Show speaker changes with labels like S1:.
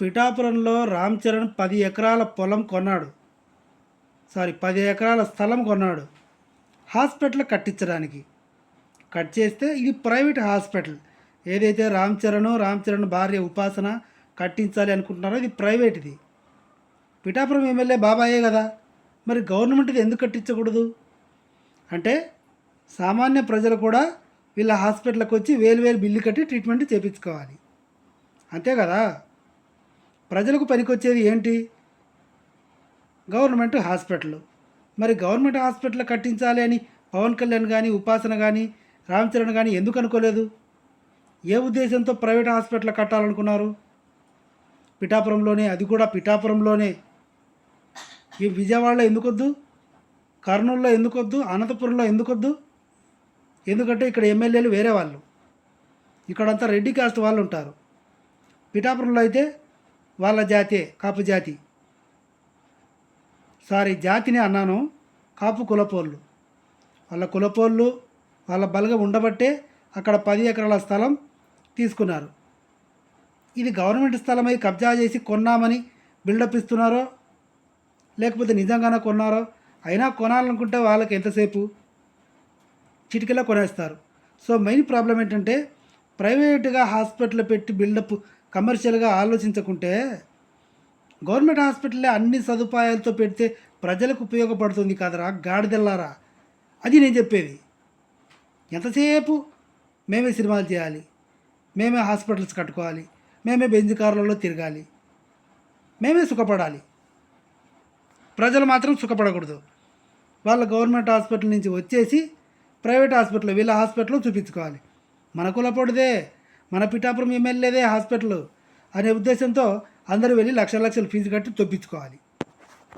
S1: పిఠాపురంలో రామ్ చరణ్ 10 ఎకరాల పొలం కొన్నాడు. 10 ఎకరాల స్థలం కొన్నాడు హాస్పిటల్ కట్టించడానికి. కట్ చేస్తే ఇది ప్రైవేట్ హాస్పిటల్. ఏదైతే రామ్ చరణ్ భార్య ఉపాసన కట్టించాలి అనుకుంటున్నారో ఇది ప్రైవేట్ది. పిఠాపురం ఎమ్మెల్యే బాబాయే కదా, మరి గవర్నమెంట్ది ఎందుకు కట్టించకూడదు? అంటే సామాన్య ప్రజలు కూడా వీళ్ళ హాస్పిటల్కి వచ్చి వేలు బిల్లు కట్టి ట్రీట్మెంట్ చేయించుకోవాలి, అంతే కదా. ప్రజలకు పనికొచ్చేది ఏంటి? Government hospital. మరి గవర్నమెంట్ హాస్పిటల్ కట్టించాలి అని పవన్ కళ్యాణ్ కానీ, ఉపాసన కానీ, రామ్ చరణ్ కానీ ఎందుకు అనుకోలేదు? ఏ ఉద్దేశంతో ప్రైవేట్ హాస్పిటల్ కట్టాలనుకున్నారు? పిఠాపురంలోనే, అది కూడా పిఠాపురంలోనే. ఈ విజయవాడలో ఎందుకొద్దు? కర్నూలులో ఎందుకొద్దు? అనంతపురంలో ఎందుకొద్దు? ఎందుకంటే ఇక్కడ ఎమ్మెల్యేలు వేరే వాళ్ళు, ఇక్కడంతా రెడ్డి కాస్ట్ వాళ్ళు ఉంటారు. పిఠాపురంలో అయితే వాళ్ళ జాతే, కాపు జాతి. జాతిని అన్నాను, కాపు కులపోళ్ళు. వాళ్ళ కులపోళ్ళు వాళ్ళ బలగం ఉండబట్టే అక్కడ 10 ఎకరాల స్థలం తీసుకున్నారు. ఇది గవర్నమెంట్ స్థలమై కబ్జా చేసి కొన్నామని బిల్డప్ ఇస్తున్నారో లేకపోతే నిజంగానే కొన్నారో, అయినా కొనాలనుకుంటే వాళ్ళకి ఎంతసేపు, చిటికలో కొనేస్తారు. సో మెయిన్ ప్రాబ్లం ఏంటంటే ప్రైవేటుగా హాస్పిటల్ పెట్టి బిల్డప్ కమర్షియల్గా ఆలోచించకుంటే గవర్నమెంట్ హాస్పిటల్లే అన్ని సదుపాయాలతో పెడితే ప్రజలకు ఉపయోగపడుతుంది కదరా గాడిదెల్లారా. అది నేను చెప్పేది. ఎంతసేపు మేమే సినిమాలు చేయాలి, మేమే హాస్పిటల్స్ కట్టుకోవాలి, మేమే బెంజ్ కార్లలో తిరగాలి, మేమే సుఖపడాలి, ప్రజలు మాత్రం సుఖపడకూడదు. వాళ్ళ గవర్నమెంట్ హాస్పిటల్ నుంచి వచ్చేసి ప్రైవేట్ హాస్పిటల్, వీళ్ళ హాస్పిటల్లో చూపించుకోవాలి. మన కులపొడిదే, మన పిఠాపురం ఎమ్మెల్యేదే హాస్పిటల్ అనే ఉద్దేశంతో అందరూ వెళ్ళి లక్షల ఫీజు కట్టి తొప్పించుకోవాలి.